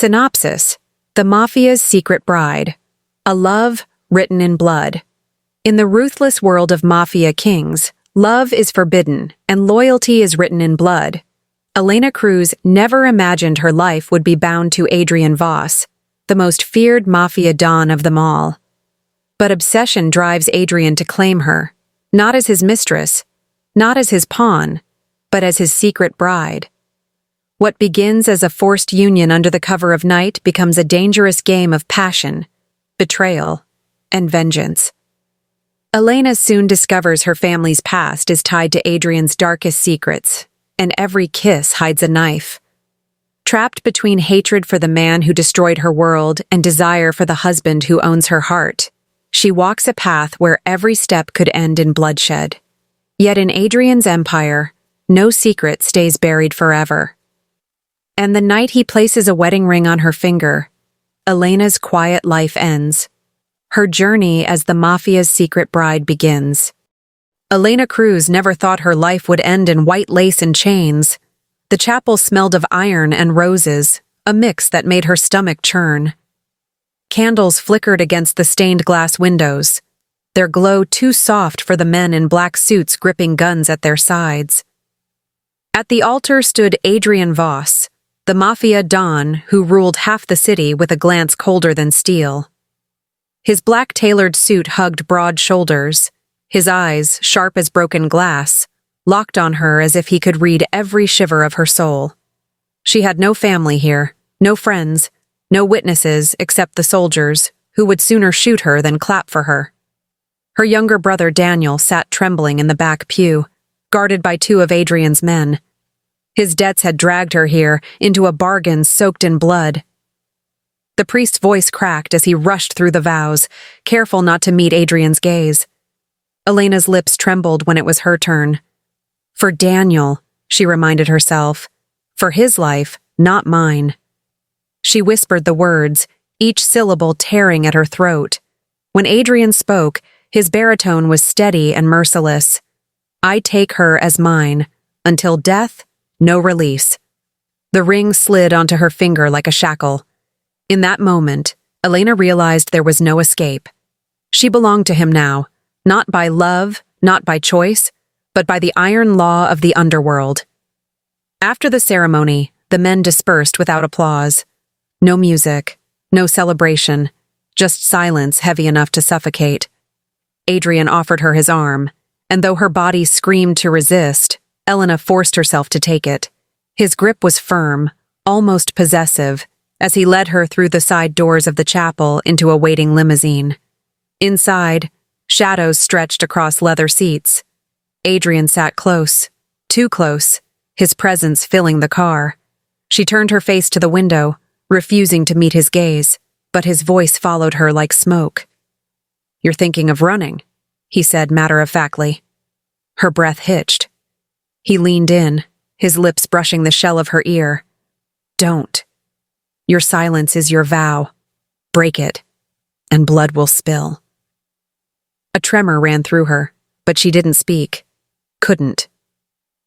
Synopsis: The Mafia's Secret Bride. A love written in blood. In the ruthless world of mafia kings, love is forbidden and loyalty is written in blood. Elena Cruz never imagined her life would be bound to Adrian Voss, the most feared Mafia Don of them all. But obsession drives Adrian to claim her, not as his mistress, not as his pawn, but as his secret bride. What begins as a forced union under the cover of night becomes a dangerous game of passion, betrayal, and vengeance. Elena soon discovers her family's past is tied to Adrian's darkest secrets, and every kiss hides a knife. Trapped between hatred for the man who destroyed her world and desire for the husband who owns her heart, she walks a path where every step could end in bloodshed. Yet in Adrian's empire, no secret stays buried forever. And the night he places a wedding ring on her finger, Elena's quiet life ends. Her journey as the Mafia's secret bride begins. Elena Cruz never thought her life would end in white lace and chains. The chapel smelled of iron and roses, a mix that made her stomach churn. Candles flickered against the stained glass windows, their glow too soft for the men in black suits gripping guns at their sides. At the altar stood Adrian Voss, the Mafia Don who ruled half the city with a glance colder than steel. His black tailored suit hugged broad shoulders, his eyes, sharp as broken glass, locked on her as if he could read every shiver of her soul. She had no family here, no friends, no witnesses except the soldiers, who would sooner shoot her than clap for her. Her younger brother Daniel sat trembling in the back pew, guarded by two of Adrian's men. His debts had dragged her here, into a bargain soaked in blood. The priest's voice cracked as he rushed through the vows, careful not to meet Adrian's gaze. Elena's lips trembled when it was her turn. For Daniel, she reminded herself. For his life, not mine. She whispered the words, each syllable tearing at her throat. When Adrian spoke, his baritone was steady and merciless. I take her as mine. Until death, no release. The ring slid onto her finger like a shackle. In that moment, Elena realized there was no escape. She belonged to him now, not by love, not by choice, but by the iron law of the underworld. After the ceremony, the men dispersed without applause. No music, no celebration, just silence heavy enough to suffocate. Adrian offered her his arm, and though her body screamed to resist, Elena forced herself to take it. His grip was firm, almost possessive, as he led her through the side doors of the chapel into a waiting limousine. Inside, shadows stretched across leather seats. Adrian sat close, too close, his presence filling the car. She turned her face to the window, refusing to meet his gaze, but his voice followed her like smoke. "You're thinking of running," he said matter-of-factly. Her breath hitched. He leaned in, his lips brushing the shell of her ear. "Don't. Your silence is your vow. Break it, and blood will spill." A tremor ran through her, but she didn't speak. Couldn't.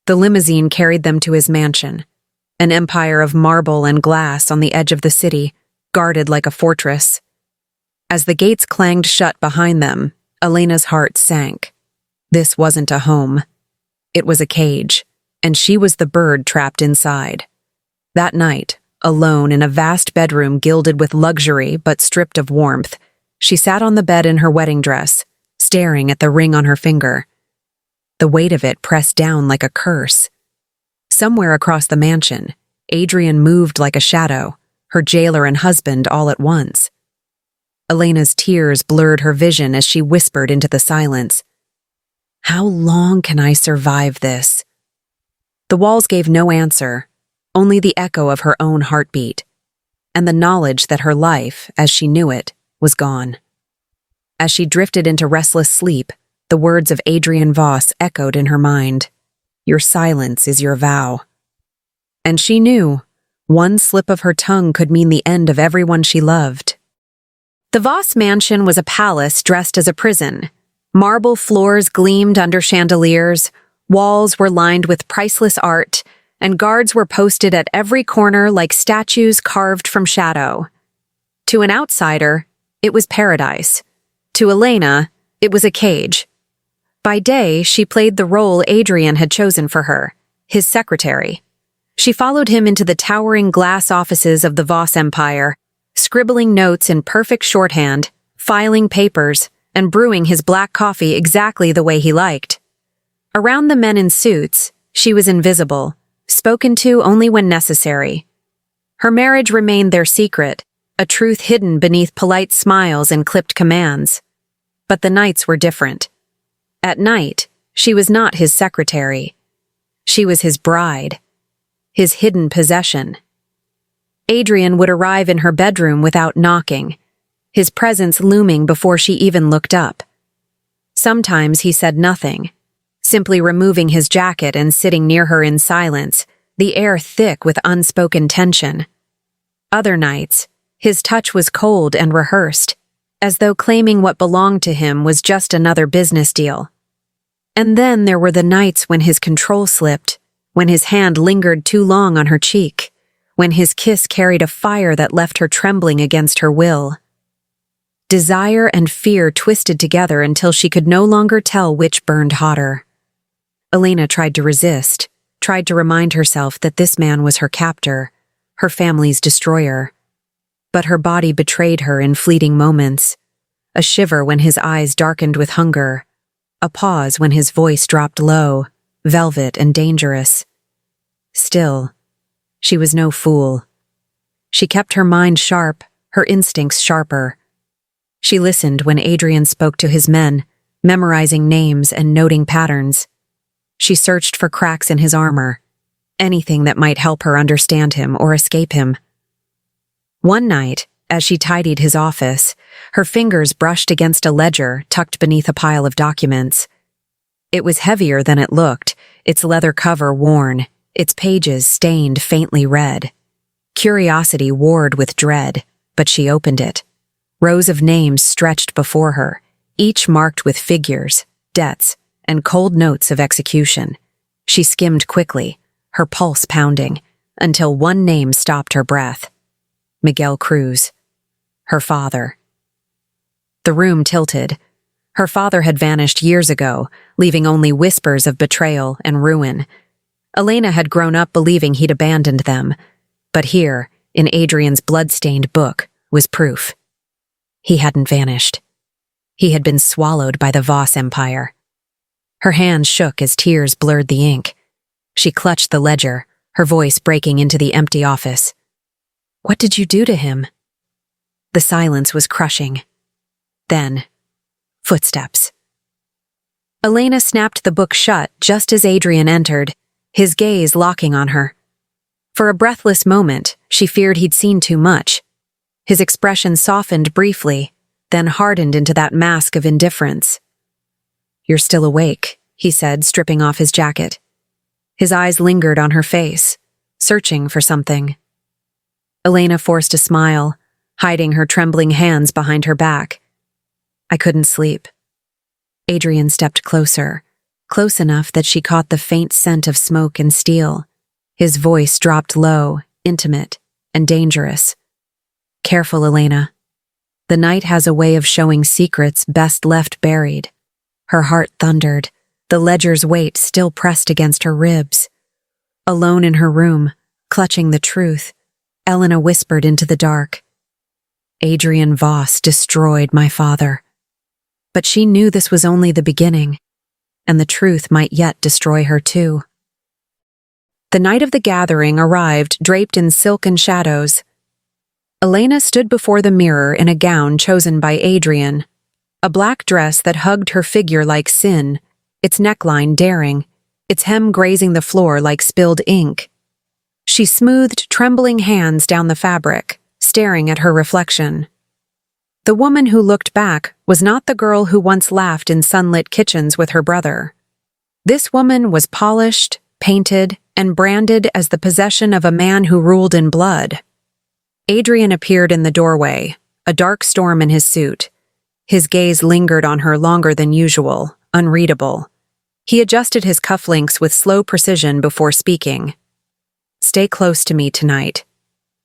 The limousine carried them to his mansion, an empire of marble and glass on the edge of the city, guarded like a fortress. As the gates clanged shut behind them, Elena's heart sank. This wasn't a home. It was a cage, and she was the bird trapped inside. That night, alone in a vast bedroom gilded with luxury but stripped of warmth, she sat on the bed in her wedding dress, staring at the ring on her finger. The weight of it pressed down like a curse. Somewhere across the mansion, Adrian moved like a shadow, her jailer and husband all at once. Elena's tears blurred her vision as she whispered into the silence. "How long can I survive this?" The walls gave no answer, only the echo of her own heartbeat, and the knowledge that her life, as she knew it, was gone. As she drifted into restless sleep, the words of Adrian Voss echoed in her mind. "Your silence is your vow." And she knew, one slip of her tongue could mean the end of everyone she loved. The Voss mansion was a palace dressed as a prison. Marble floors gleamed under chandeliers, walls were lined with priceless art, and guards were posted at every corner like statues carved from shadow. To an outsider, it was paradise. To Elena, it was a cage. By day, she played the role Adrian had chosen for her, his secretary. She followed him into the towering glass offices of the Voss Empire, scribbling notes in perfect shorthand, filing papers, and brewing his black coffee exactly the way he liked. Around the men in suits, she was invisible, spoken to only when necessary. Her marriage remained their secret, a truth hidden beneath polite smiles and clipped commands. But the nights were different. At night, she was not his secretary. She was his bride, his hidden possession. Adrian would arrive in her bedroom without knocking, his presence looming before she even looked up. Sometimes he said nothing, simply removing his jacket and sitting near her in silence, the air thick with unspoken tension. Other nights, his touch was cold and rehearsed, as though claiming what belonged to him was just another business deal. And then there were the nights when his control slipped, when his hand lingered too long on her cheek, when his kiss carried a fire that left her trembling against her will. Desire and fear twisted together until she could no longer tell which burned hotter. Elena tried to resist, tried to remind herself that this man was her captor, her family's destroyer. But her body betrayed her in fleeting moments, a shiver when his eyes darkened with hunger, a pause when his voice dropped low, velvet and dangerous. Still, she was no fool. She kept her mind sharp, her instincts sharper. She listened when Adrian spoke to his men, memorizing names and noting patterns. She searched for cracks in his armor, anything that might help her understand him or escape him. One night, as she tidied his office, her fingers brushed against a ledger tucked beneath a pile of documents. It was heavier than it looked, its leather cover worn, its pages stained faintly red. Curiosity warred with dread, but she opened it. Rows of names stretched before her, each marked with figures, debts, and cold notes of execution. She skimmed quickly, her pulse pounding, until one name stopped her breath. Miguel Cruz. Her father. The room tilted. Her father had vanished years ago, leaving only whispers of betrayal and ruin. Elena had grown up believing he'd abandoned them, but here, in Adrian's blood-stained book, was proof. He hadn't vanished. He had been swallowed by the Voss Empire. Her hands shook as tears blurred the ink. She clutched the ledger, her voice breaking into the empty office. What did you do to him? The silence was crushing. Then, footsteps. Elena snapped the book shut just as Adrian entered, his gaze locking on her. For a breathless moment, she feared he'd seen too much. His expression softened briefly, then hardened into that mask of indifference. You're still awake, he said, stripping off his jacket. His eyes lingered on her face, searching for something. Elena forced a smile, hiding her trembling hands behind her back. I couldn't sleep. Adrian stepped closer, close enough that she caught the faint scent of smoke and steel. His voice dropped low, intimate, and dangerous. Careful, Elena. The night has a way of showing secrets best left buried. Her heart thundered, the ledger's weight still pressed against her ribs. Alone in her room, clutching the truth, Elena whispered into the dark. Adrian Voss destroyed my father. But she knew this was only the beginning, and the truth might yet destroy her too. The night of the gathering arrived draped in silk and shadows. Elena stood before the mirror in a gown chosen by Adrian, a black dress that hugged her figure like sin, its neckline daring, its hem grazing the floor like spilled ink. She smoothed trembling hands down the fabric, staring at her reflection. The woman who looked back was not the girl who once laughed in sunlit kitchens with her brother. This woman was polished, painted, and branded as the possession of a man who ruled in blood. Adrian appeared in the doorway, a dark storm in his suit. His gaze lingered on her longer than usual, unreadable. He adjusted his cufflinks with slow precision before speaking. Stay close to me tonight.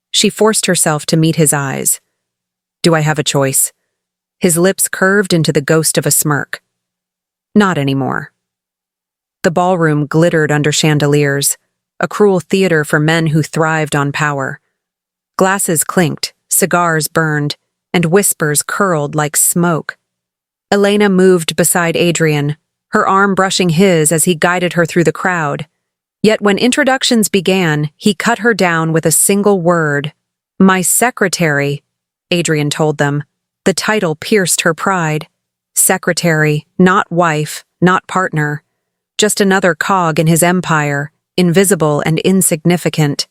She forced herself to meet his eyes. Do I have a choice? His lips curved into the ghost of a smirk. Not anymore. The ballroom glittered under chandeliers, a cruel theater for men who thrived on power. Glasses clinked, cigars burned, and whispers curled like smoke. Elena moved beside Adrian, her arm brushing his as he guided her through the crowd. Yet when introductions began, he cut her down with a single word. My secretary, Adrian told them. The title pierced her pride. Secretary, not wife, not partner. Just another cog in his empire, invisible and insignificant.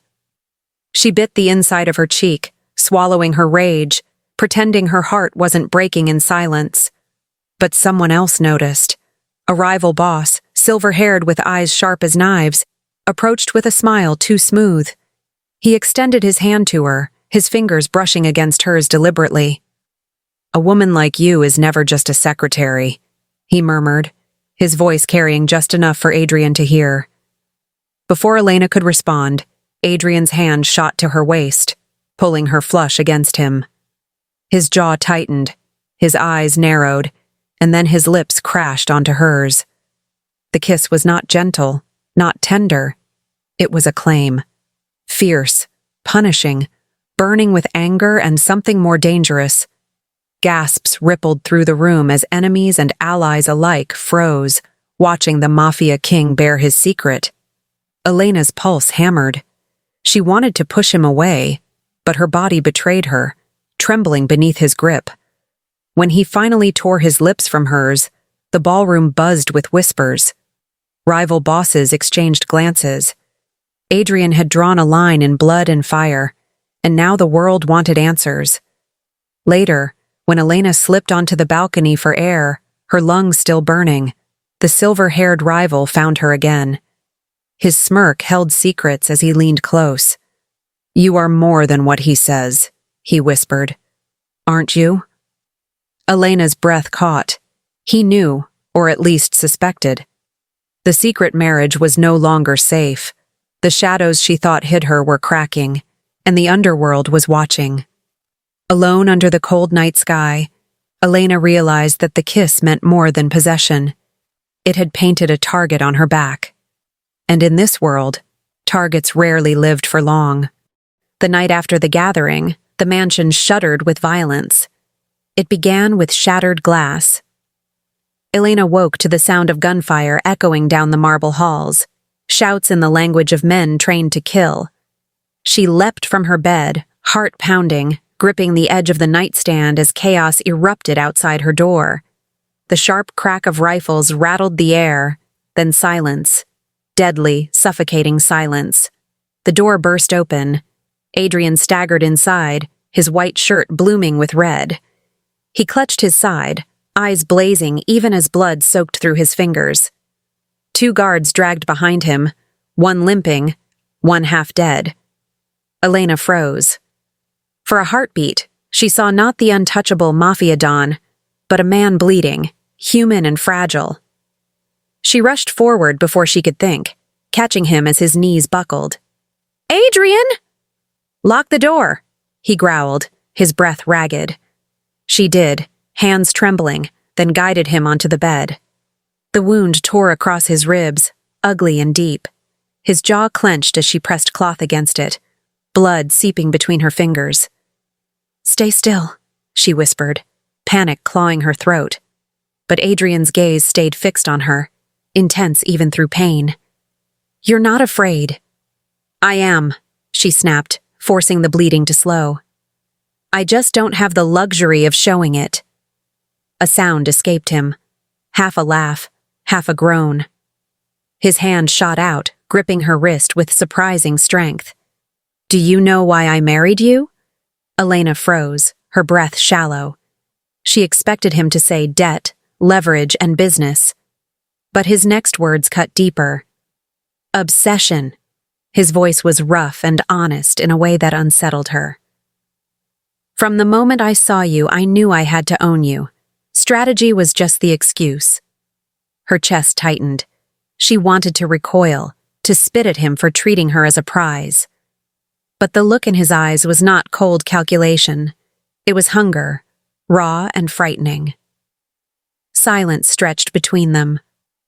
She bit the inside of her cheek, swallowing her rage, pretending her heart wasn't breaking in silence. But someone else noticed. A rival boss, silver-haired with eyes sharp as knives, approached with a smile too smooth. He extended his hand to her, his fingers brushing against hers deliberately. A woman like you is never just a secretary, he murmured, his voice carrying just enough for Adrian to hear. Before Elena could respond, Adrian's hand shot to her waist, pulling her flush against him. His jaw tightened, his eyes narrowed, and then his lips crashed onto hers. The kiss was not gentle, not tender. It was a claim. Fierce, punishing, burning with anger and something more dangerous. Gasps rippled through the room as enemies and allies alike froze, watching the Mafia King bear his secret. Elena's pulse hammered. She wanted to push him away, but her body betrayed her, trembling beneath his grip. When he finally tore his lips from hers, the ballroom buzzed with whispers. Rival bosses exchanged glances. Adrian had drawn a line in blood and fire, and now the world wanted answers. Later, when Elena slipped onto the balcony for air, her lungs still burning, the silver-haired rival found her again. His smirk held secrets as he leaned close. You are more than what he says, he whispered. Aren't you? Elena's breath caught. He knew, or at least suspected. The secret marriage was no longer safe. The shadows she thought hid her were cracking, and the underworld was watching. Alone under the cold night sky, Elena realized that the kiss meant more than possession. It had painted a target on her back. And in this world, targets rarely lived for long. The night after the gathering, the mansion shuddered with violence. It began with shattered glass. Elena woke to the sound of gunfire echoing down the marble halls, shouts in the language of men trained to kill. She leapt from her bed, heart pounding, gripping the edge of the nightstand as chaos erupted outside her door. The sharp crack of rifles rattled the air, then silence. Deadly, suffocating silence. The door burst open. Adrian staggered inside, his white shirt blooming with red. He clutched his side, eyes blazing even as blood soaked through his fingers. 2 guards dragged behind him, one limping, one half dead. Elena froze. For a heartbeat, she saw not the untouchable Mafia Don, but a man bleeding, human and fragile. She rushed forward before she could think, catching him as his knees buckled. Adrian! Lock the door, he growled, his breath ragged. She did, hands trembling, then guided him onto the bed. The wound tore across his ribs, ugly and deep. His jaw clenched as she pressed cloth against it, blood seeping between her fingers. Stay still, she whispered, panic clawing her throat. But Adrian's gaze stayed fixed on her, intense even through pain. You're not afraid. I am, she snapped, forcing the bleeding to slow. I just don't have the luxury of showing it. A sound escaped him, half a laugh, half a groan. His hand shot out, gripping her wrist with surprising strength. Do you know why I married you? Elena froze, her breath shallow. She expected him to say debt, leverage, and business. But his next words cut deeper. Obsession. His voice was rough and honest in a way that unsettled her. From the moment I saw you, I knew I had to own you. Strategy was just the excuse. Her chest tightened. She wanted to recoil, to spit at him for treating her as a prize. But the look in his eyes was not cold calculation. It was hunger, raw and frightening. Silence stretched between them,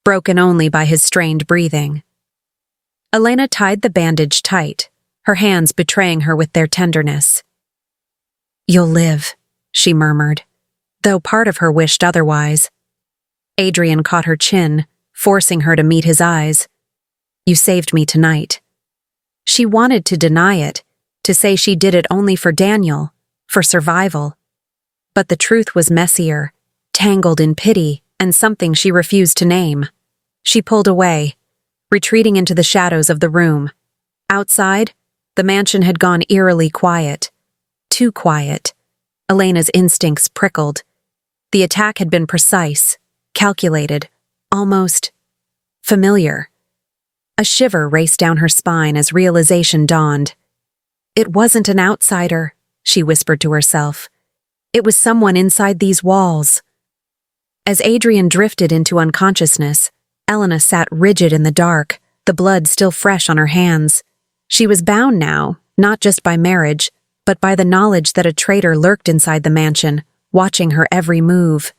broken only by his strained breathing. Elena tied the bandage tight, her hands betraying her with their tenderness. "You'll live," she murmured, though part of her wished otherwise. Adrian caught her chin, forcing her to meet his eyes. "You saved me tonight." She wanted to deny it, to say she did it only for Daniel, for survival. But the truth was messier, tangled in pity and something she refused to name. She pulled away, retreating into the shadows of the room. Outside, the mansion had gone eerily quiet. Too quiet. Elena's instincts prickled. The attack had been precise, calculated, almost familiar. A shiver raced down her spine as realization dawned. It wasn't an outsider, she whispered to herself. It was someone inside these walls. As Adrian drifted into unconsciousness, Elena sat rigid in the dark, the blood still fresh on her hands. She was bound now, not just by marriage, but by the knowledge that a traitor lurked inside the mansion, watching her every move.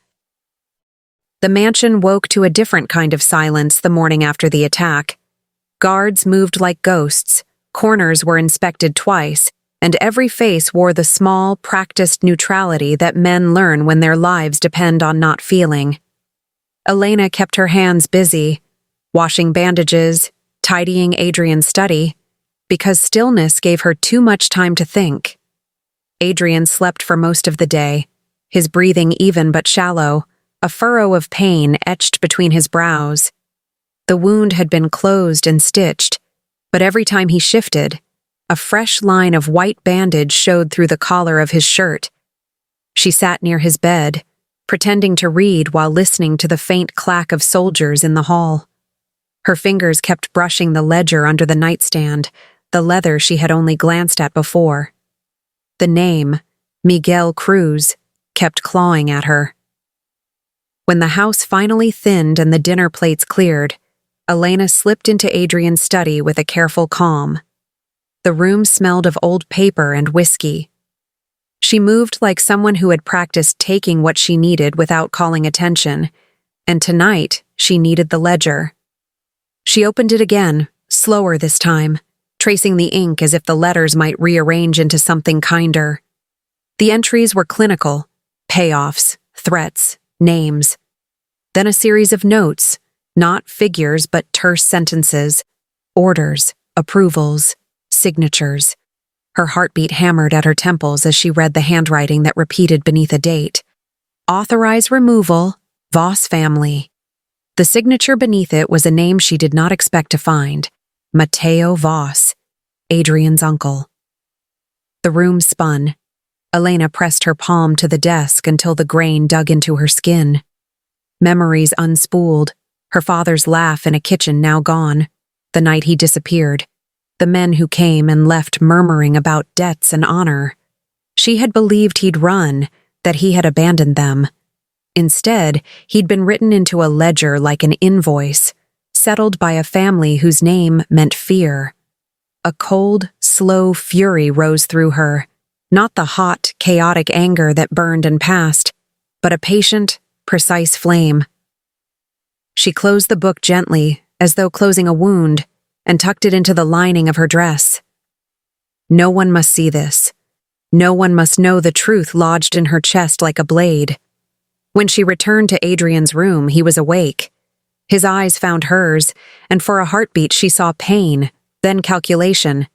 The mansion woke to a different kind of silence the morning after the attack. Guards moved like ghosts, corners were inspected twice, and every face wore the small, practiced neutrality that men learn when their lives depend on not feeling. Elena kept her hands busy, washing bandages, tidying Adrian's study, because stillness gave her too much time to think. Adrian slept for most of the day, his breathing even but shallow, a furrow of pain etched between his brows. The wound had been closed and stitched, but every time he shifted, a fresh line of white bandage showed through the collar of his shirt. She sat near his bed, pretending to read while listening to the faint clack of soldiers in the hall. Her fingers kept brushing the ledger under the nightstand, the leather she had only glanced at before. The name, Miguel Cruz, kept clawing at her. When the house finally thinned and the dinner plates cleared, Elena slipped into Adrian's study with a careful calm. The room smelled of old paper and whiskey. She moved like someone who had practiced taking what she needed without calling attention, and tonight she needed the ledger. She opened it again, slower this time, tracing the ink as if the letters might rearrange into something kinder. The entries were clinical, payoffs, threats, names. Then a series of notes, not figures but terse sentences, orders, approvals, signatures. Her heartbeat hammered at her temples as she read the handwriting that repeated beneath a date. Authorize removal, Voss family. The signature beneath it was a name she did not expect to find. Mateo Voss, Adrian's uncle. The room spun. Elena pressed her palm to the desk until the grain dug into her skin. Memories unspooled, her father's laugh in a kitchen now gone, the night he disappeared, the men who came and left murmuring about debts and honor. She had believed he'd run, that he had abandoned them. Instead, he'd been written into a ledger like an invoice, settled by a family whose name meant fear. A cold, slow fury rose through her, not the hot, chaotic anger that burned and passed, but a patient, precise flame. She closed the book gently, as though closing a wound, and tucked it into the lining of her dress. No one must see this. No one must know the truth lodged in her chest like a blade. When she returned to Adrian's room, he was awake. His eyes found hers, and for a heartbeat she saw pain, then calculation,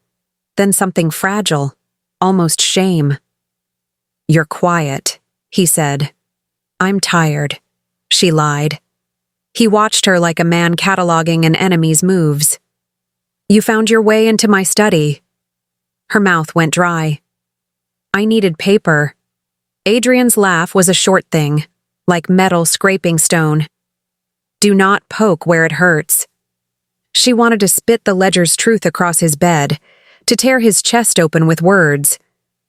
then something fragile, almost shame. "You're quiet," he said. "I'm tired," she lied. He watched her like a man cataloging an enemy's moves. "You found your way into my study." Her mouth went dry. "I needed paper." Adrian's laugh was a short thing, like metal scraping stone. "Do not poke where it hurts." She wanted to spit the ledger's truth across his bed, to tear his chest open with words,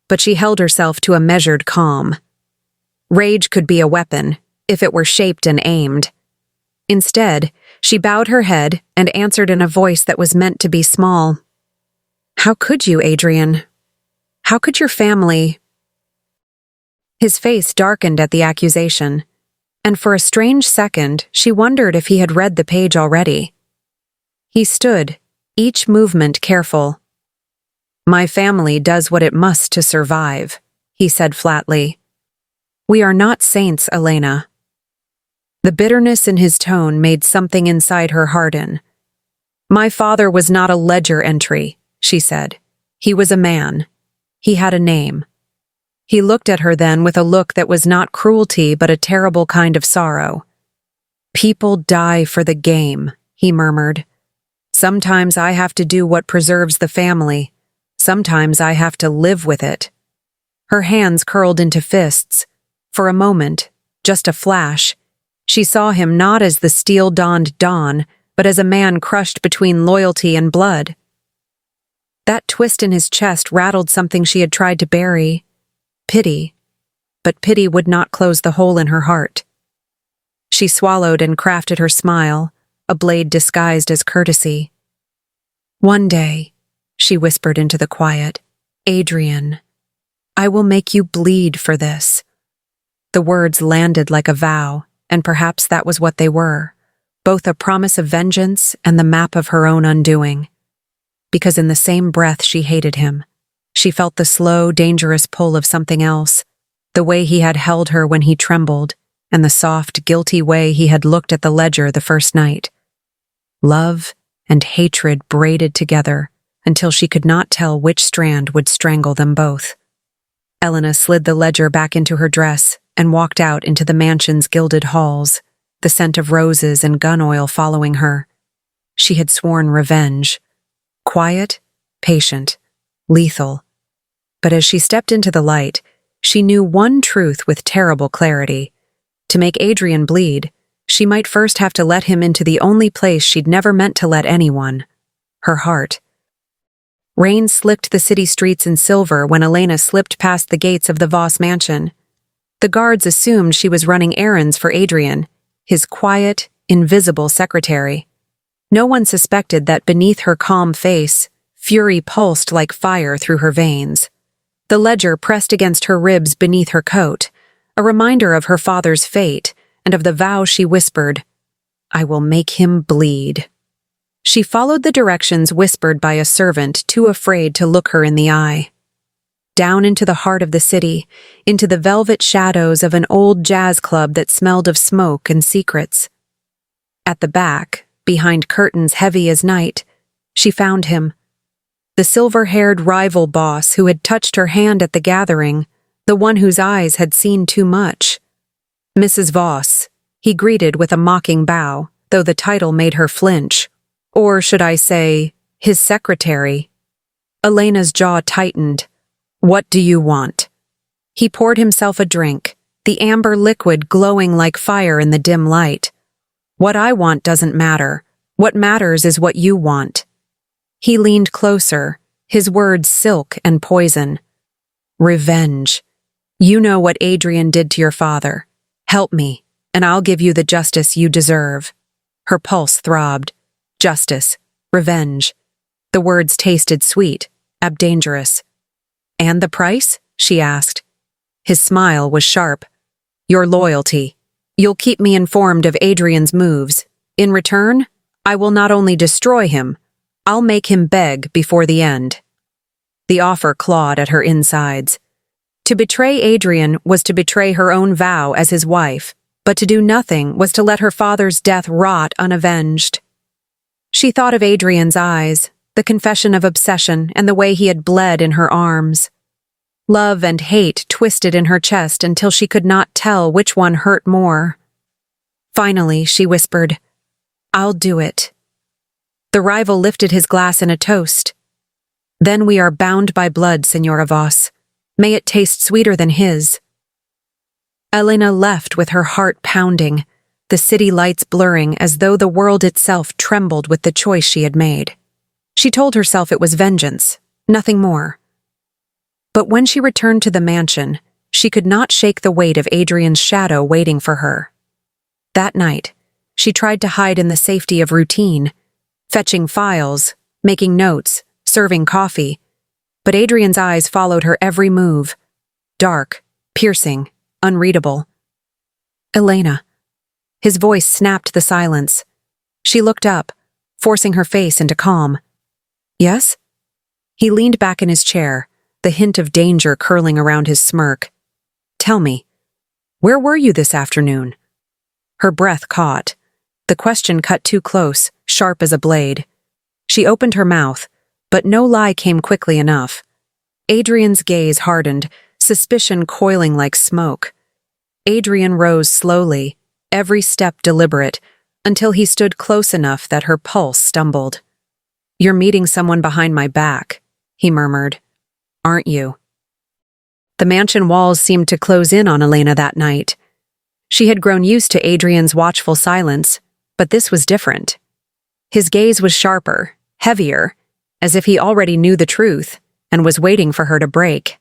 but she held herself to a measured calm. Rage could be a weapon, if it were shaped and aimed. Instead, She bowed her head and answered in a voice that was meant to be small. "How could you, Adrian? How could your family—" His face darkened at the accusation, and for a strange second she wondered if he had read the page already. He stood, each movement careful. "My family does what it must to survive," he said flatly. "We are not saints, Elena." The bitterness in his tone made something inside her harden. "My father was not a ledger entry," she said. "He was a man. He had a name." He looked at her then with a look that was not cruelty but a terrible kind of sorrow. "People die for the game," he murmured. "Sometimes I have to do what preserves the family. Sometimes I have to live with it." Her hands curled into fists. For a moment, just a flash, she saw him not as the steel-donned Don, but as a man crushed between loyalty and blood. That twist in his chest rattled something she had tried to bury. Pity. But pity would not close the hole in her heart. She swallowed and crafted her smile, a blade disguised as courtesy. "One day," she whispered into the quiet, "Adrian, I will make you bleed for this." The words landed like a vow, and perhaps that was what they were, both a promise of vengeance and the map of her own undoing. Because in the same breath she hated him. She felt the slow, dangerous pull of something else, the way he had held her when he trembled, and the soft, guilty way he had looked at the ledger the first night. Love and hatred braided together until she could not tell which strand would strangle them both. Elena slid the ledger back into her dress and walked out into the mansion's gilded halls, the scent of roses and gun oil following her. She had sworn revenge. Quiet, patient, lethal. But as she stepped into the light, she knew one truth with terrible clarity. To make Adrian bleed, she might first have to let him into the only place she'd never meant to let anyone, her heart. Rain slicked the city streets in silver when Elena slipped past the gates of the Voss mansion. The guards assumed she was running errands for Adrian, his quiet, invisible secretary. No one suspected that beneath her calm face, fury pulsed like fire through her veins. The ledger pressed against her ribs beneath her coat, a reminder of her father's fate and of the vow she whispered, "I will make him bleed." She followed the directions whispered by a servant too afraid to look her in the eye. Down into the heart of the city, into the velvet shadows of an old jazz club that smelled of smoke and secrets. At the back, behind curtains heavy as night, she found him. The silver-haired rival boss who had touched her hand at the gathering, the one whose eyes had seen too much. "Mrs. Voss," he greeted with a mocking bow, though the title made her flinch. Or should I say, his secretary. Elena's jaw tightened. "What do you want?" He poured himself a drink, the amber liquid glowing like fire in the dim light. "What I want doesn't matter. What matters is what you want." He leaned closer, his words silk and poison. "Revenge. You know what Adrian did to your father. Help me, and I'll give you the justice you deserve." Her pulse throbbed. Justice. Revenge. The words tasted sweet, dangerous. "And the price?" she asked. His smile was sharp. "Your loyalty. You'll keep me informed of Adrian's moves. In return, I will not only destroy him, I'll make him beg before the end." The offer clawed at her insides. To betray Adrian was to betray her own vow as his wife, but to do nothing was to let her father's death rot unavenged. She thought of Adrian's eyes, the confession of obsession, and the way he had bled in her arms. Love and hate twisted in her chest until she could not tell which one hurt more. Finally, she whispered, "I'll do it." The rival lifted his glass in a toast. "Then we are bound by blood, Senora Voss. May it taste sweeter than his." Elena left with her heart pounding, the city lights blurring as though the world itself trembled with the choice she had made. She told herself it was vengeance, nothing more. But when she returned to the mansion, she could not shake the weight of Adrian's shadow waiting for her. That night, She tried to hide in the safety of routine, fetching files, making notes, serving coffee. But Adrian's eyes followed her every move. Dark, piercing, unreadable. Elena. His voice snapped the silence. She looked up, forcing her face into calm. Yes? He leaned back in his chair, the hint of danger curling around his smirk. Tell me, where were you this afternoon? Her breath caught. The question cut too close, sharp as a blade. She opened her mouth, but no lie came quickly enough. Adrian's gaze hardened, suspicion coiling like smoke. Adrian rose slowly, every step deliberate, until he stood close enough that her pulse stumbled. You're meeting someone behind my back, he murmured. Aren't you? The mansion walls seemed to close in on Elena that night. She had grown used to Adrian's watchful silence, but this was different. His gaze was sharper, heavier, as if he already knew the truth and was waiting for her to break.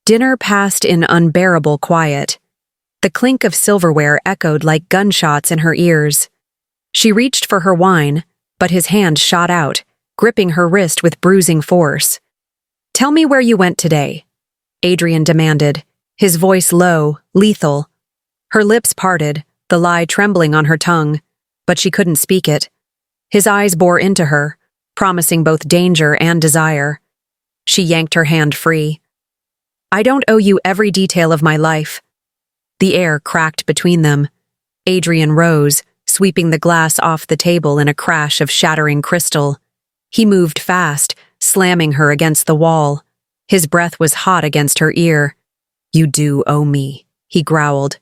Dinner passed in unbearable quiet. The clink of silverware echoed like gunshots in her ears. She reached for her wine, but his hand shot out, gripping her wrist with bruising force. Tell me where you went today, Adrian demanded, his voice low, lethal. Her lips parted, the lie trembling on her tongue, but she couldn't speak it. His eyes bore into her, promising both danger and desire. She yanked her hand free. I don't owe you every detail of my life. The air cracked between them. Adrian rose, sweeping the glass off the table in a crash of shattering crystal. He moved fast, slamming her against the wall. His breath was hot against her ear. You do owe me, he growled.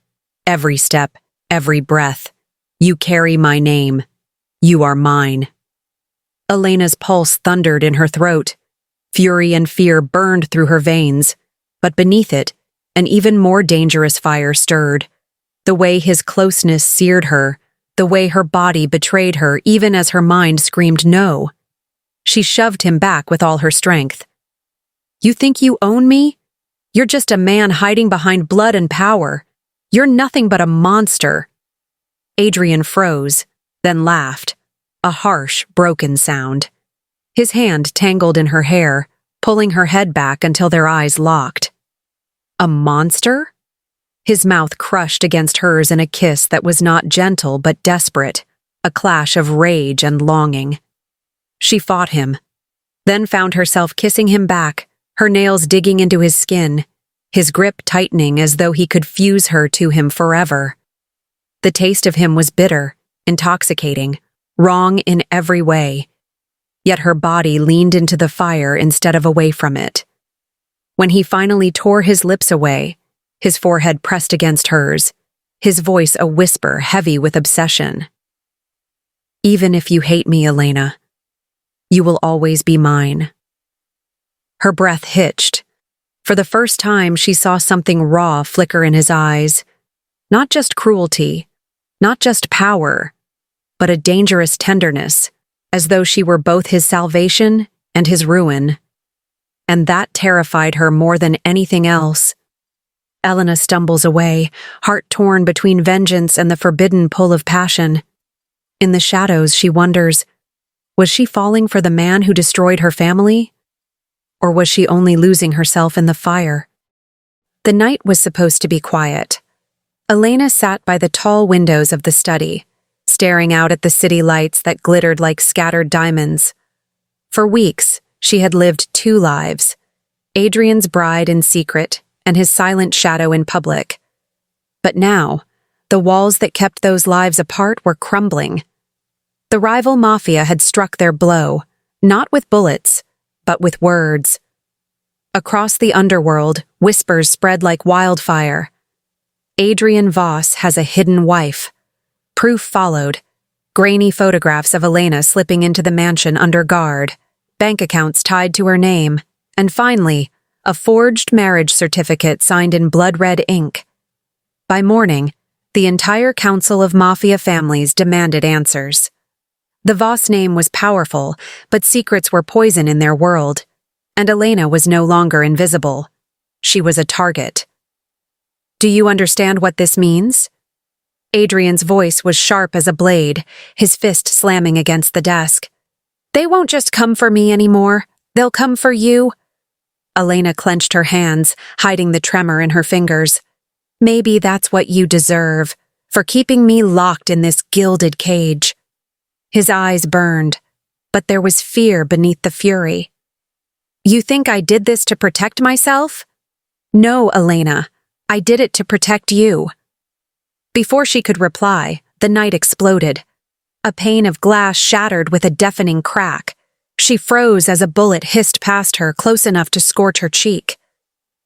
Every step, every breath. You carry my name. You are mine. Elena's pulse thundered in her throat. Fury and fear burned through her veins, but beneath it, an even more dangerous fire stirred. The way his closeness seared her, the way her body betrayed her even as her mind screamed no. She shoved him back with all her strength. You think you own me? You're just a man hiding behind blood and power. You're nothing but a monster. Adrian froze, then laughed, a harsh, broken sound. His hand tangled in her hair, pulling her head back until their eyes locked. A monster? His mouth crushed against hers in a kiss that was not gentle but desperate, a clash of rage and longing. She fought him, then found herself kissing him back, her nails digging into his skin, his grip tightening as though he could fuse her to him forever. The taste of him was bitter, intoxicating, wrong in every way. Yet her body leaned into the fire instead of away from it. When he finally tore his lips away, his forehead pressed against hers, his voice a whisper heavy with obsession. Even if you hate me, Elena, you will always be mine. Her breath hitched. For the first time, she saw something raw flicker in his eyes. Not just cruelty, not just power, but a dangerous tenderness, as though she were both his salvation and his ruin. And that terrified her more than anything else. Elena stumbles away, heart torn between vengeance and the forbidden pull of passion. In the shadows, she wonders, was she falling for the man who destroyed her family? Or was she only losing herself in the fire? The night was supposed to be quiet. Elena sat by the tall windows of the study, staring out at the city lights that glittered like scattered diamonds. For weeks, she had lived two lives, Adrian's bride in secret and his silent shadow in public. But now, the walls that kept those lives apart were crumbling. The rival mafia had struck their blow, not with bullets, but with words. Across the underworld, whispers spread like wildfire. Adrian Voss has a hidden wife. Proof followed. Grainy photographs of Elena slipping into the mansion under guard, bank accounts tied to her name, and finally, a forged marriage certificate signed in blood-red ink. By morning, the entire council of mafia families demanded answers. The Voss name was powerful, but secrets were poison in their world, and Elena was no longer invisible. She was a target. Do you understand what this means? Adrian's voice was sharp as a blade, his fist slamming against the desk. "They won't just come for me anymore. They'll come for you." Elena clenched her hands, hiding the tremor in her fingers. "Maybe that's what you deserve, for keeping me locked in this gilded cage." His eyes burned, but there was fear beneath the fury. "You think I did this to protect myself?" "No, Elena. I did it to protect you." Before she could reply, the night exploded. A pane of glass shattered with a deafening crack. She froze as a bullet hissed past her, close enough to scorch her cheek.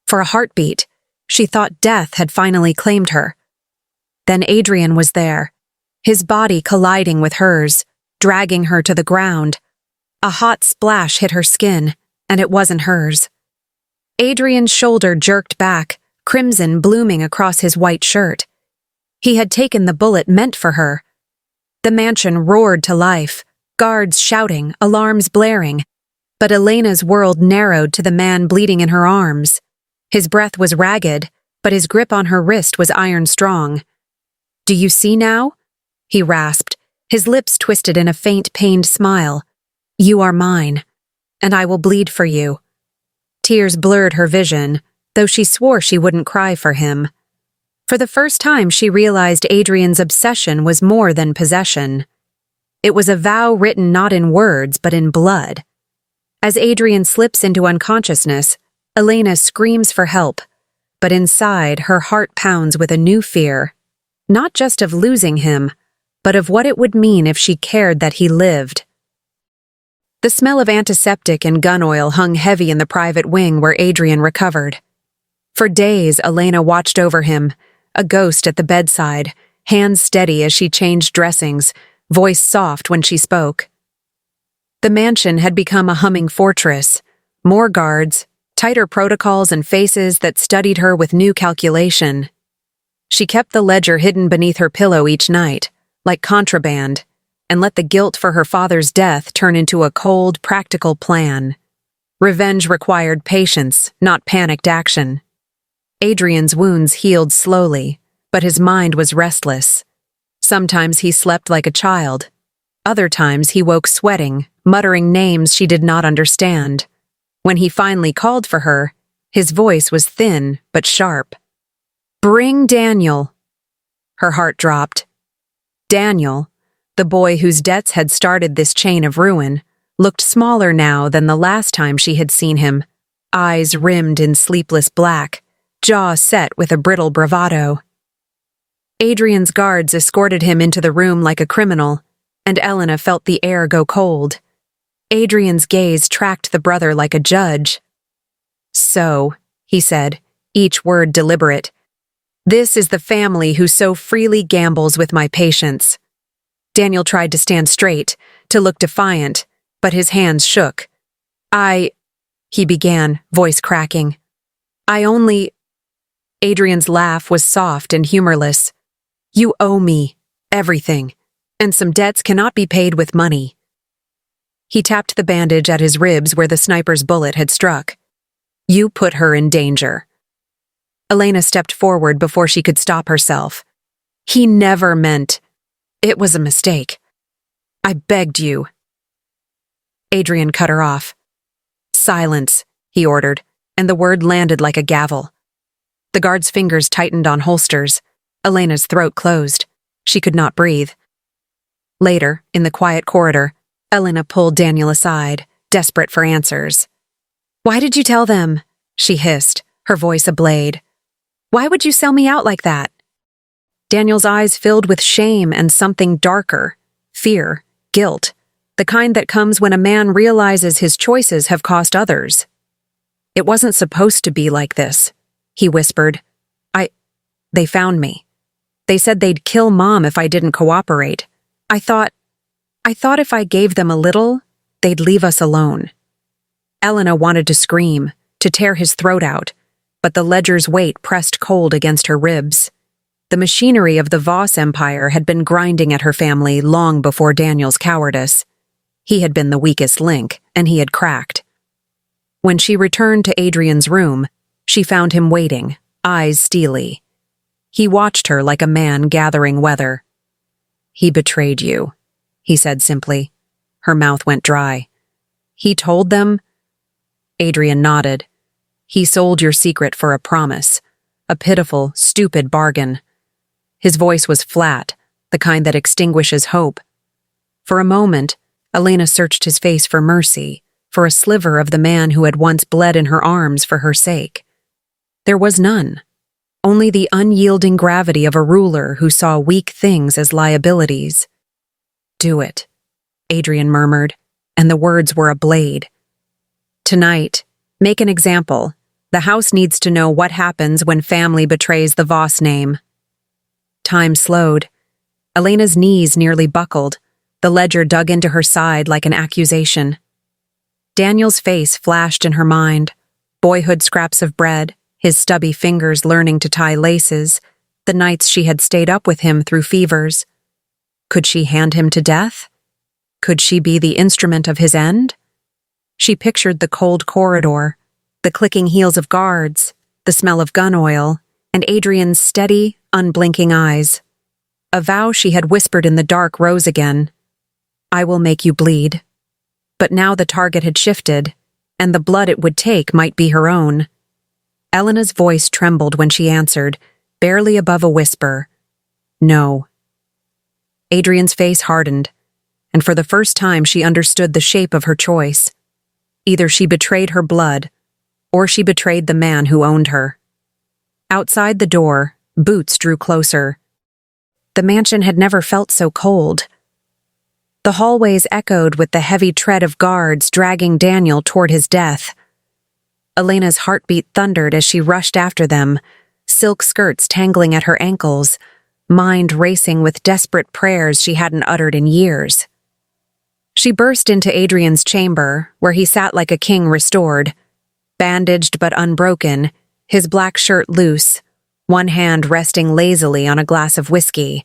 For a heartbeat, she thought death had finally claimed her. Then Adrian was there, his body colliding with hers, dragging her to the ground. A hot splash hit her skin, and it wasn't hers. Adrian's shoulder jerked back, crimson blooming across his white shirt. He had taken the bullet meant for her. The mansion roared to life, guards shouting, alarms blaring. But Elena's world narrowed to the man bleeding in her arms. His breath was ragged, but his grip on her wrist was iron strong. "Do you see now?" he rasped, his lips twisted in a faint, pained smile. "You are mine, and I will bleed for you." Tears blurred her vision, though she swore she wouldn't cry for him. For the first time, she realized Adrian's obsession was more than possession. It was a vow written not in words, but in blood. As Adrian slips into unconsciousness, Elena screams for help, but inside, her heart pounds with a new fear, not just of losing him, but of what it would mean if she cared that he lived. The smell of antiseptic and gun oil hung heavy in the private wing where Adrian recovered. For days, Elena watched over him, a ghost at the bedside, hands steady as she changed dressings, voice soft when she spoke. The mansion had become a humming fortress, more guards, tighter protocols and faces that studied her with new calculation. She kept the ledger hidden beneath her pillow each night, like contraband, and let the guilt for her father's death turn into a cold, practical plan. Revenge required patience, not panicked action. Adrian's wounds healed slowly, but his mind was restless. Sometimes he slept like a child. Other times he woke sweating, muttering names she did not understand. When he finally called for her, his voice was thin but sharp. "Bring Daniel." Her heart dropped. Daniel, the boy whose debts had started this chain of ruin, looked smaller now than the last time she had seen him, eyes rimmed in sleepless black, jaw set with a brittle bravado. Adrian's guards escorted him into the room like a criminal, and Elena felt the air go cold. Adrian's gaze tracked the brother like a judge. "So," he said, each word deliberate, "this is the family who so freely gambles with my patience." Daniel tried to stand straight, to look defiant, but his hands shook. He began, voice cracking. Adrian's laugh was soft and humorless. "You owe me everything, and some debts cannot be paid with money." He tapped the bandage at his ribs where the sniper's bullet had struck. "You put her in danger." Elena stepped forward before she could stop herself. "He never meant. It was a mistake. I begged you." Adrian cut her off. "Silence," he ordered, and the word landed like a gavel. The guard's fingers tightened on holsters. Elena's throat closed. She could not breathe. Later, in the quiet corridor, Elena pulled Daniel aside, desperate for answers. "Why did you tell them?" she hissed, her voice ablade. "Why would you sell me out like that?" Daniel's eyes filled with shame and something darker, fear, guilt, the kind that comes when a man realizes his choices have cost others. "It wasn't supposed to be like this," he whispered. They found me. They said they'd kill Mom if I didn't cooperate. I thought if I gave them a little, they'd leave us alone." Elena wanted to scream, to tear his throat out, but the ledger's weight pressed cold against her ribs. The machinery of the Voss empire had been grinding at her family long before Daniel's cowardice. He had been the weakest link, and he had cracked. When she returned to Adrian's room, she found him waiting, eyes steely. He watched her like a man gathering weather. "He betrayed you," he said simply. Her mouth went dry. "He told them?" Adrian nodded. "He sold your secret for a promise. A pitiful, stupid bargain." His voice was flat, the kind that extinguishes hope. For a moment, Elena searched his face for mercy, for a sliver of the man who had once bled in her arms for her sake. There was none. Only the unyielding gravity of a ruler who saw weak things as liabilities. "Do it," Adrian murmured, and the words were a blade. "Tonight, make an example. The house needs to know what happens when family betrays the Voss name." Time slowed. Elena's knees nearly buckled. The ledger dug into her side like an accusation. Daniel's face flashed in her mind. Boyhood scraps of bread, his stubby fingers learning to tie laces, the nights she had stayed up with him through fevers. Could she hand him to death? Could she be the instrument of his end? She pictured the cold corridor, the clicking heels of guards, the smell of gun oil, and Adrian's steady, unblinking eyes. A vow she had whispered in the dark rose again. "I will make you bleed." But now the target had shifted, and the blood it would take might be her own. Elena's voice trembled when she answered, barely above a whisper, "No." Adrian's face hardened, and for the first time she understood the shape of her choice. Either she betrayed her blood, or she betrayed the man who owned her. Outside the door, boots drew closer. The mansion had never felt so cold. The hallways echoed with the heavy tread of guards dragging Daniel toward his death. Elena's heartbeat thundered as she rushed after them, silk skirts tangling at her ankles, mind racing with desperate prayers she hadn't uttered in years. She burst into Adrian's chamber, where he sat like a king restored, bandaged but unbroken, his black shirt loose, one hand resting lazily on a glass of whiskey.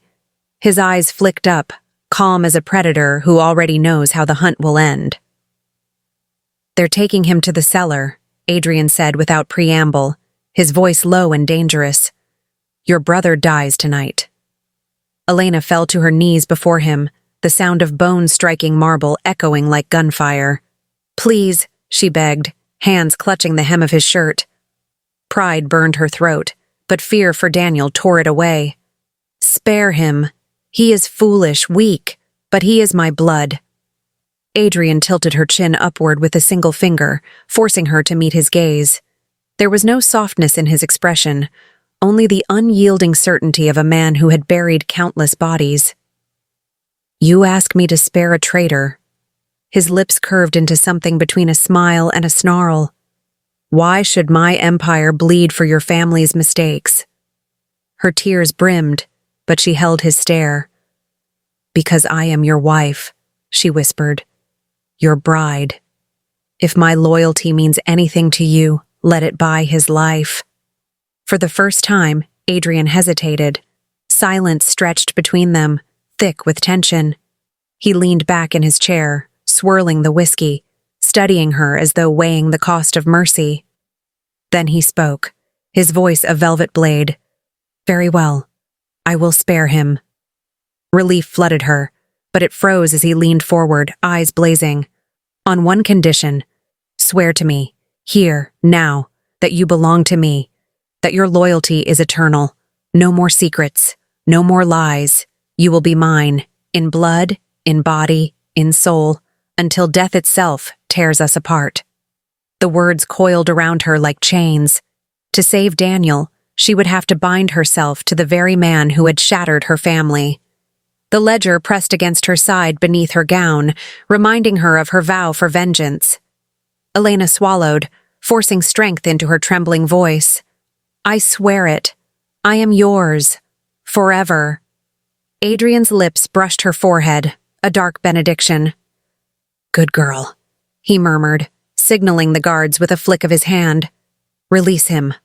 His eyes flicked up, calm as a predator who already knows how the hunt will end. "They're taking him to the cellar," Adrian said without preamble, his voice low and dangerous. "Your brother dies tonight." Elena fell to her knees before him, the sound of bones striking marble echoing like gunfire. "Please," she begged, hands clutching the hem of his shirt. Pride burned her throat, but fear for Daniel tore it away. "Spare him. He is foolish, weak, but he is my blood." Adrian tilted her chin upward with a single finger, forcing her to meet his gaze. There was no softness in his expression, only the unyielding certainty of a man who had buried countless bodies. "You ask me to spare a traitor." His lips curved into something between a smile and a snarl. "Why should my empire bleed for your family's mistakes?" Her tears brimmed, but she held his stare. "Because I am your wife," she whispered. "Your bride. If my loyalty means anything to you, let it buy his life." For the first time, Adrian hesitated. Silence stretched between them, thick with tension. He leaned back in his chair, swirling the whiskey, studying her as though weighing the cost of mercy. Then he spoke, his voice a velvet blade. "Very well. I will spare him." Relief flooded her, but it froze as he leaned forward, eyes blazing. "On one condition. Swear to me, here, now, that you belong to me, that your loyalty is eternal. No more secrets, no more lies. You will be mine, in blood, in body, in soul, until death itself tears us apart." The words coiled around her like chains. To save Daniel, she would have to bind herself to the very man who had shattered her family. The ledger pressed against her side beneath her gown, reminding her of her vow for vengeance. Elena swallowed, forcing strength into her trembling voice. "I swear it. I am yours. Forever." Adrian's lips brushed her forehead, a dark benediction. "Good girl," he murmured, signaling the guards with a flick of his hand. "Release him."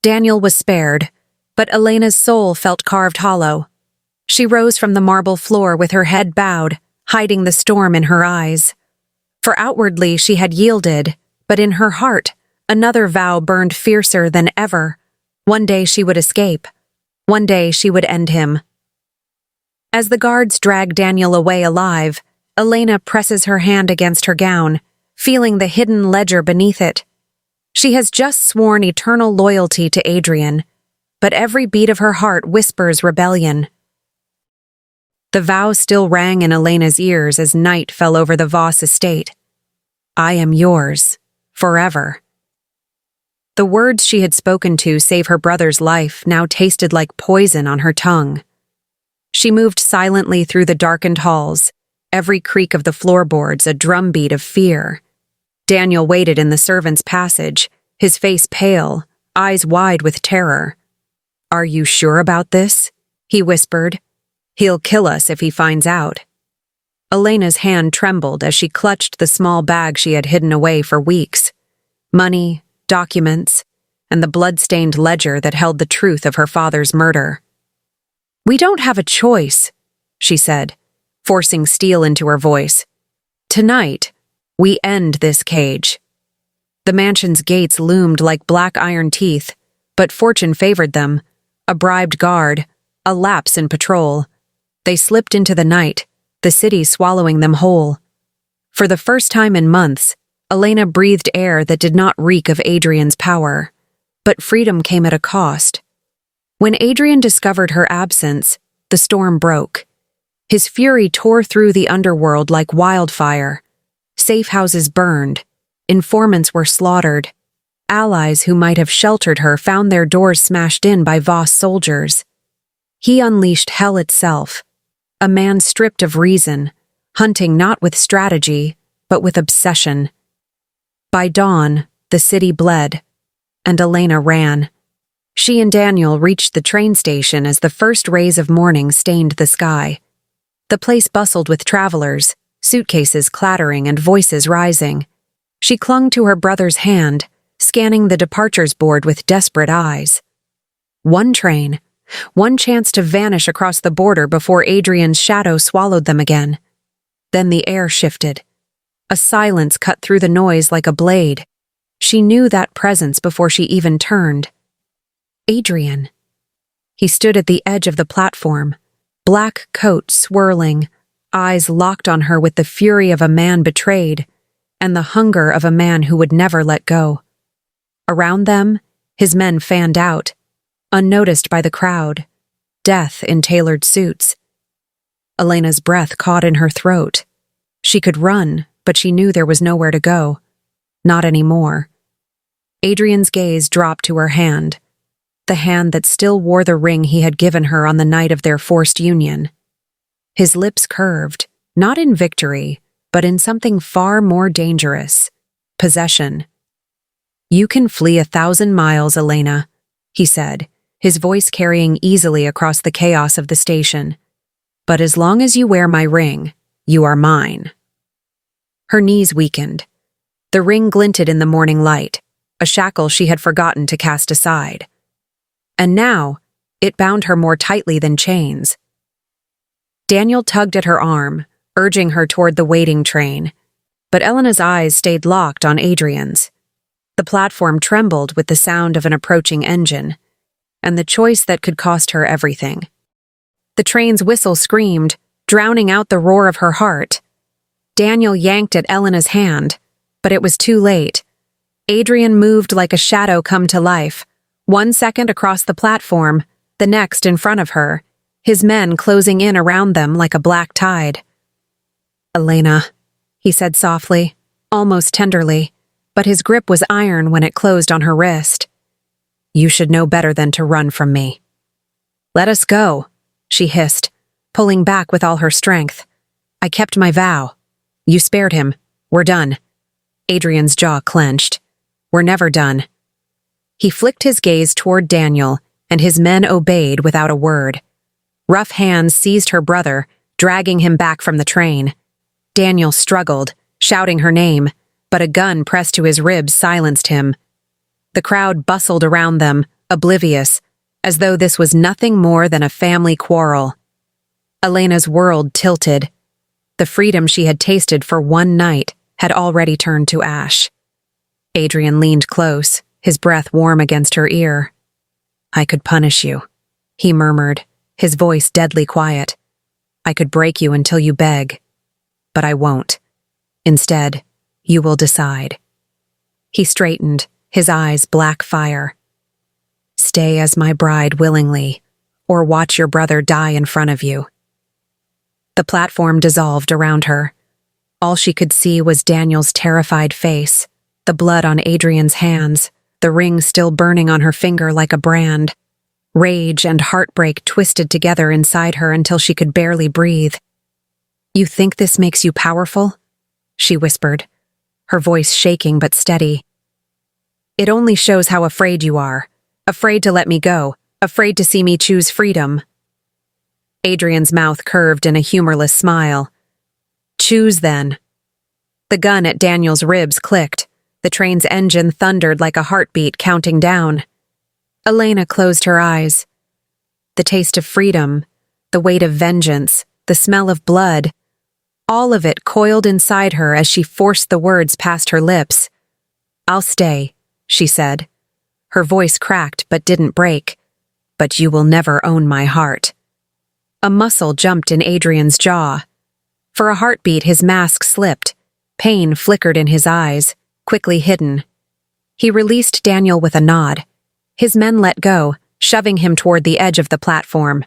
Daniel was spared, but Elena's soul felt carved hollow. She rose from the marble floor with her head bowed, hiding the storm in her eyes. For outwardly she had yielded, but in her heart, another vow burned fiercer than ever. One day she would escape. One day she would end him. As the guards drag Daniel away alive, Elena presses her hand against her gown, feeling the hidden ledger beneath it. She has just sworn eternal loyalty to Adrian, but every beat of her heart whispers rebellion. The vow still rang in Elena's ears as night fell over the Voss estate. I am yours, forever. The words she had spoken to save her brother's life now tasted like poison on her tongue. She moved silently through the darkened halls, every creak of the floorboards a drumbeat of fear. Daniel waited in the servants' passage, his face pale, eyes wide with terror. Are you sure about this? He whispered. He'll kill us if he finds out. Elena's hand trembled as she clutched the small bag she had hidden away for weeks. Money, documents, and the blood-stained ledger that held the truth of her father's murder. We don't have a choice, she said, forcing steel into her voice. Tonight, we end this cage. The mansion's gates loomed like black iron teeth, but fortune favored them. A bribed guard, a lapse in patrol. They slipped into the night, the city swallowing them whole. For the first time in months, Elena breathed air that did not reek of Adrian's power. But freedom came at a cost. When Adrian discovered her absence, the storm broke. His fury tore through the underworld like wildfire. Safe houses burned. Informants were slaughtered. Allies who might have sheltered her found their doors smashed in by Voss soldiers. He unleashed hell itself, a man stripped of reason, hunting not with strategy, but with obsession. By dawn, the city bled, and Elena ran. She and Daniel reached the train station as the first rays of morning stained the sky. The place bustled with travelers, suitcases clattering and voices rising. She clung to her brother's hand, scanning the departures board with desperate eyes. One train, one chance to vanish across the border before Adrian's shadow swallowed them again. Then the air shifted. A silence cut through the noise like a blade. She knew that presence before she even turned. Adrian. He stood at the edge of the platform, black coat swirling, eyes locked on her with the fury of a man betrayed, and the hunger of a man who would never let go. Around them, his men fanned out, unnoticed by the crowd, death in tailored suits. Elena's breath caught in her throat. She could run, but she knew there was nowhere to go. Not anymore. Adrian's gaze dropped to her hand, the hand that still wore the ring he had given her on the night of their forced union. His lips curved, not in victory, but in something far more dangerous, possession. You can flee 1,000 miles, Elena, he said, his voice carrying easily across the chaos of the station. But as long as you wear my ring, you are mine. Her knees weakened. The ring glinted in the morning light, a shackle she had forgotten to cast aside. And now, it bound her more tightly than chains. Daniel tugged at her arm, urging her toward the waiting train, but Elena's eyes stayed locked on Adrian's. The platform trembled with the sound of an approaching engine, and the choice that could cost her everything. The train's whistle screamed, drowning out the roar of her heart. Daniel yanked at Elena's hand, but it was too late. Adrian moved like a shadow come to life, 1 second across the platform, the next in front of her, his men closing in around them like a black tide. Elena, he said softly, almost tenderly, but his grip was iron when it closed on her wrist. You should know better than to run from me. Let us go, she hissed, pulling back with all her strength. I kept my vow. You spared him. We're done. Adrian's jaw clenched. We're never done. He flicked his gaze toward Daniel, and his men obeyed without a word. Rough hands seized her brother, dragging him back from the train. Daniel struggled, shouting her name, but a gun pressed to his ribs silenced him. The crowd bustled around them, oblivious, as though this was nothing more than a family quarrel. Elena's world tilted. The freedom she had tasted for one night had already turned to ash. Adrian leaned close, his breath warm against her ear. I could punish you, he murmured, his voice deadly quiet. I could break you until you beg. But I won't. Instead, you will decide. He straightened, his eyes black fire. Stay as my bride willingly, or watch your brother die in front of you. The platform dissolved around her. All she could see was Daniel's terrified face, the blood on Adrian's hands, the ring still burning on her finger like a brand. Rage and heartbreak twisted together inside her until she could barely breathe. You think this makes you powerful? She whispered, her voice shaking but steady. It only shows how afraid you are. Afraid to let me go. Afraid to see me choose freedom. Adrian's mouth curved in a humorless smile. Choose then. The gun at Daniel's ribs clicked. The train's engine thundered like a heartbeat counting down. Elena closed her eyes. The taste of freedom, the weight of vengeance, the smell of blood, all of it coiled inside her as she forced the words past her lips. I'll stay, she said. Her voice cracked but didn't break. But you will never own my heart. A muscle jumped in Adrian's jaw. For a heartbeat, his mask slipped. Pain flickered in his eyes, quickly hidden. He released Daniel with a nod. His men let go, shoving him toward the edge of the platform.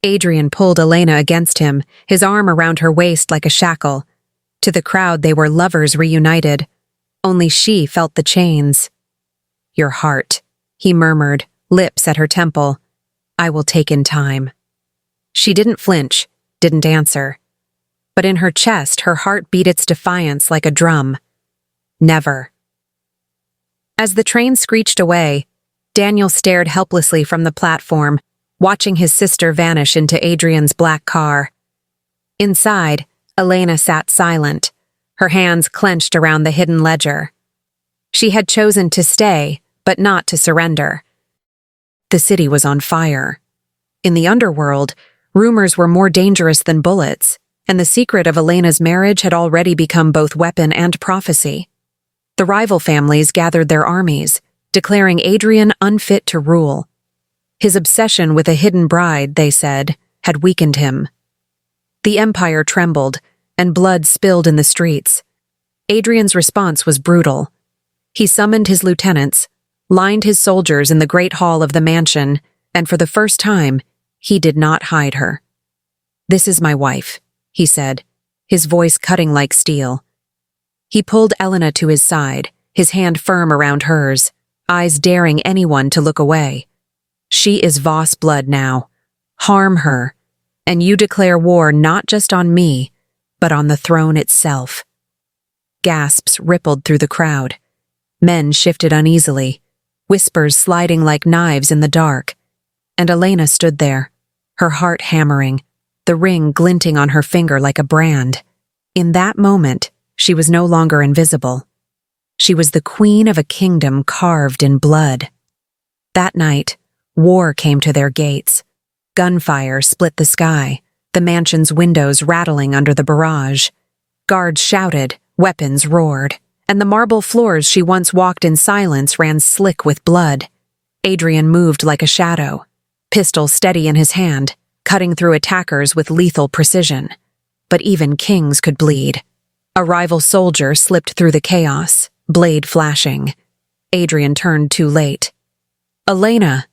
Adrian pulled Elena against him, his arm around her waist like a shackle. To the crowd, they were lovers reunited. Only she felt the chains. Your heart, he murmured, lips at her temple. I will take in time. She didn't flinch, didn't answer. But in her chest, her heart beat its defiance like a drum. Never. As the train screeched away, Daniel stared helplessly from the platform, watching his sister vanish into Adrian's black car. Inside, Elena sat silent, her hands clenched around the hidden ledger. She had chosen to stay, but not to surrender. The city was on fire. In the underworld, rumors were more dangerous than bullets, and the secret of Elena's marriage had already become both weapon and prophecy. The rival families gathered their armies, declaring Adrian unfit to rule. His obsession with a hidden bride, they said, had weakened him. The empire trembled, and blood spilled in the streets. Adrian's response was brutal. He summoned his lieutenants, lined his soldiers in the great hall of the mansion, and for the first time, he did not hide her. This is my wife, he said, his voice cutting like steel. He pulled Elena to his side, his hand firm around hers, eyes daring anyone to look away. She is Voss blood now. Harm her, and you declare war not just on me, but on the throne itself. Gasps rippled through the crowd. Men shifted uneasily, whispers sliding like knives in the dark. And Elena stood there, her heart hammering, the ring glinting on her finger like a brand. In that moment, she was no longer invisible. She was the queen of a kingdom carved in blood. That night, war came to their gates. Gunfire split the sky, the mansion's windows rattling under the barrage. Guards shouted, weapons roared, and the marble floors she once walked in silence ran slick with blood. Adrian moved like a shadow, pistol steady in his hand, cutting through attackers with lethal precision. But even kings could bleed. A rival soldier slipped through the chaos, blade flashing. Adrian turned too late. Elena!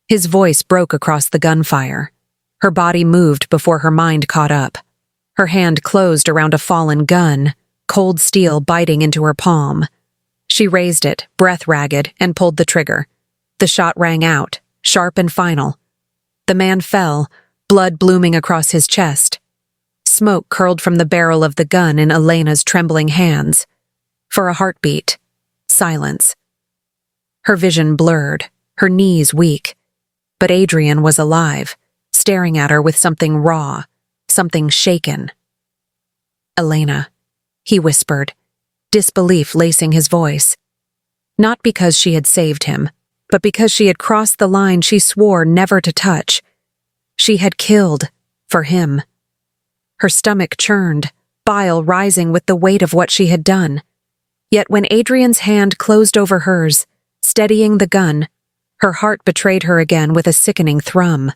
His voice broke across the gunfire. Her body moved before her mind caught up. Her hand closed around a fallen gun, cold steel biting into her palm. She raised it, breath ragged, and pulled the trigger. The shot rang out, sharp and final. The man fell, blood blooming across his chest. Smoke curled from the barrel of the gun in Elena's trembling hands. For a heartbeat, silence. Her vision blurred, her knees weak. But Adrian was alive, staring at her with something raw, something shaken. Elena, he whispered, disbelief lacing his voice. Not because she had saved him, but because she had crossed the line she swore never to touch. She had killed, for him. Her stomach churned, bile rising with the weight of what she had done. Yet when Adrian's hand closed over hers, steadying the gun, Her heart betrayed her again with a sickening thrum.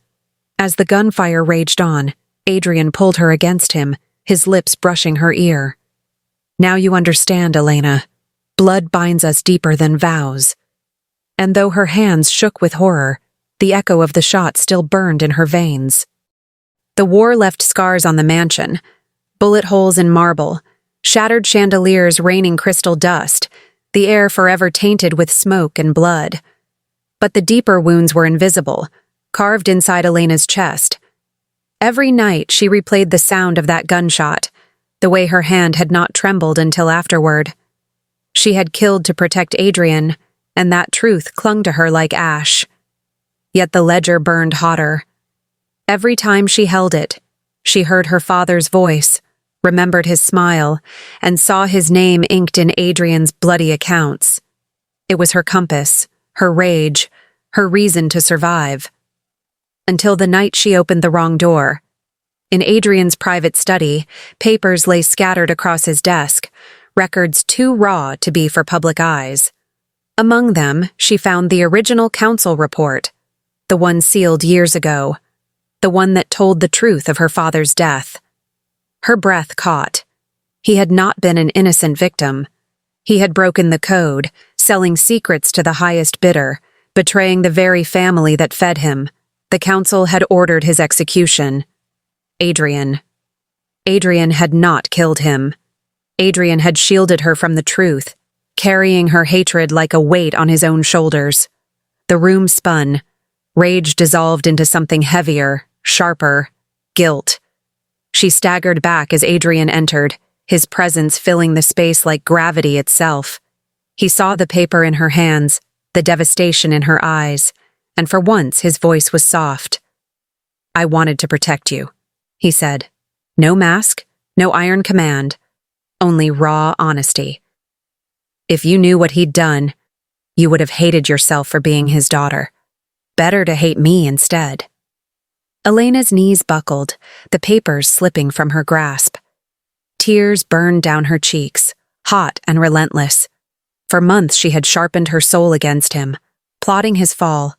As the gunfire raged on, Adrian pulled her against him, his lips brushing her ear. "Now you understand, Elena. Blood binds us deeper than vows." And though her hands shook with horror, the echo of the shot still burned in her veins. The war left scars on the mansion, bullet holes in marble, shattered chandeliers raining crystal dust, the air forever tainted with smoke and blood. But the deeper wounds were invisible, carved inside Elena's chest. Every night she replayed the sound of that gunshot, the way her hand had not trembled until afterward. She had killed to protect Adrian, and that truth clung to her like ash. Yet the ledger burned hotter. Every time she held it, she heard her father's voice, remembered his smile, and saw his name inked in Adrian's bloody accounts. It was her compass, her rage, her reason to survive. Until the night she opened the wrong door. In Adrian's private study, papers lay scattered across his desk, records too raw to be for public eyes. Among them, she found the original council report, the one sealed years ago, the one that told the truth of her father's death. Her breath caught. He had not been an innocent victim. He had broken the code, selling secrets to the highest bidder, betraying the very family that fed him. The council had ordered his execution. Adrian. Adrian had not killed him. Adrian had shielded her from the truth, carrying her hatred like a weight on his own shoulders. The room spun. Rage dissolved into something heavier, sharper, guilt. She staggered back as Adrian entered, his presence filling the space like gravity itself. He saw the paper in her hands, the devastation in her eyes, and for once his voice was soft. "I wanted to protect you," he said. No mask, no iron command, only raw honesty. If you knew what he'd done, you would have hated yourself for being his daughter. Better to hate me instead. Elena's knees buckled, the papers slipping from her grasp. Tears burned down her cheeks, hot and relentless. For months she had sharpened her soul against him, plotting his fall,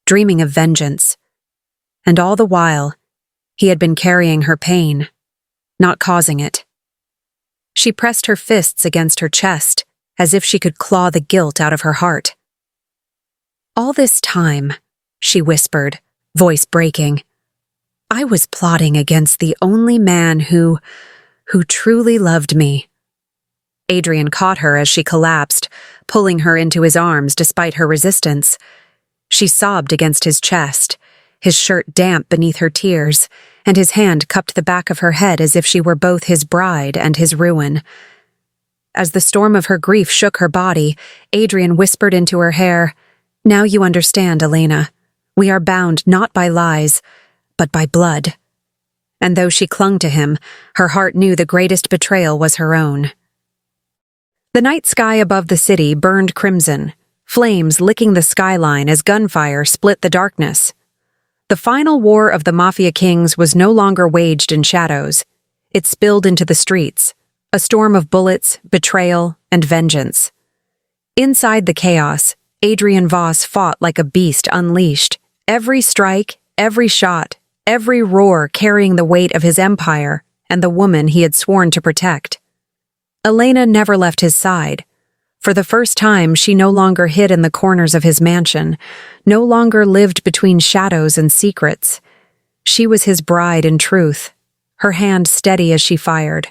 dreaming of vengeance. And all the while, he had been carrying her pain, not causing it. She pressed her fists against her chest, as if she could claw the guilt out of her heart. "All this time," she whispered, voice breaking, "I was plotting against the only man who truly loved me." Adrian caught her as she collapsed, pulling her into his arms despite her resistance. She sobbed against his chest, his shirt damp beneath her tears, and his hand cupped the back of her head as if she were both his bride and his ruin. As the storm of her grief shook her body, Adrian whispered into her hair, "Now you understand, Elena. We are bound not by lies, but by blood." And though she clung to him, her heart knew the greatest betrayal was her own. The night sky above the city burned crimson, flames licking the skyline as gunfire split the darkness. The final war of the Mafia Kings was no longer waged in shadows. It spilled into the streets, a storm of bullets, betrayal, and vengeance. Inside the chaos, Adrian Voss fought like a beast unleashed, every strike, every shot, every roar carrying the weight of his empire and the woman he had sworn to protect. Elena never left his side. For the first time, she no longer hid in the corners of his mansion, no longer lived between shadows and secrets. She was his bride in truth, her hand steady as she fired,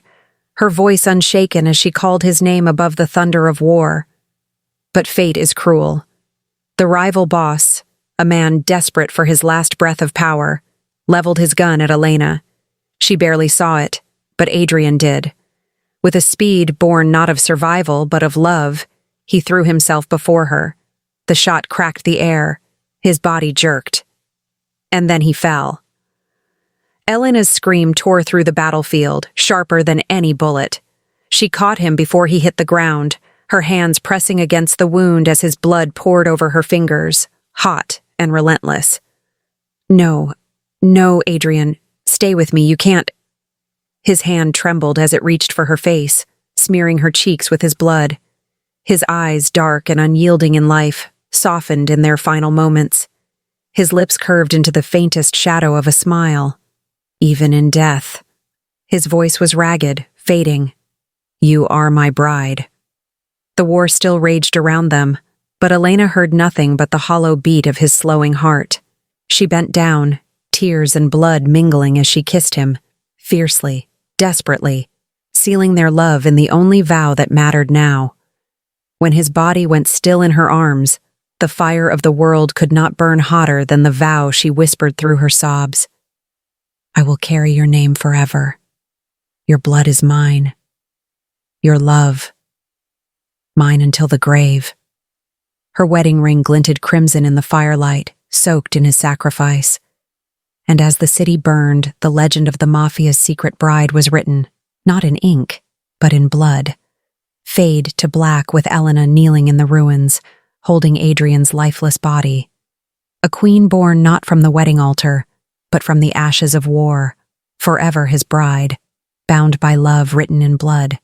her voice unshaken as she called his name above the thunder of war. But fate is cruel. The rival boss, a man desperate for his last breath of power, leveled his gun at Elena. She barely saw it, but Adrian did. With a speed born not of survival but of love, he threw himself before her. The shot cracked the air. His body jerked. And then he fell. Elena's scream tore through the battlefield, sharper than any bullet. She caught him before he hit the ground, her hands pressing against the wound as his blood poured over her fingers, hot and relentless. No, Adrian, stay with me, you can't." His hand trembled as it reached for her face, smearing her cheeks with his blood. His eyes dark and unyielding in life, softened in their final moments. His lips curved into the faintest shadow of a smile. Even in death. His voice was ragged, fading. You are my bride. The war still raged around them, but Elena heard nothing but the hollow beat of his slowing heart. She bent down, tears and blood mingling as she kissed him, fiercely, desperately, sealing their love in the only vow that mattered now. When his body went still in her arms, the fire of the world could not burn hotter than the vow she whispered through her sobs. I will carry your name forever. Your blood is mine. Your love. Mine until the grave. Her wedding ring glinted crimson in the firelight, soaked in his sacrifice. And as the city burned, the legend of the Mafia's secret bride was written, not in ink, but in blood. Fade to black with Elena kneeling in the ruins, holding Adrian's lifeless body. A queen born not from the wedding altar, but from the ashes of war, forever his bride, bound by love written in blood.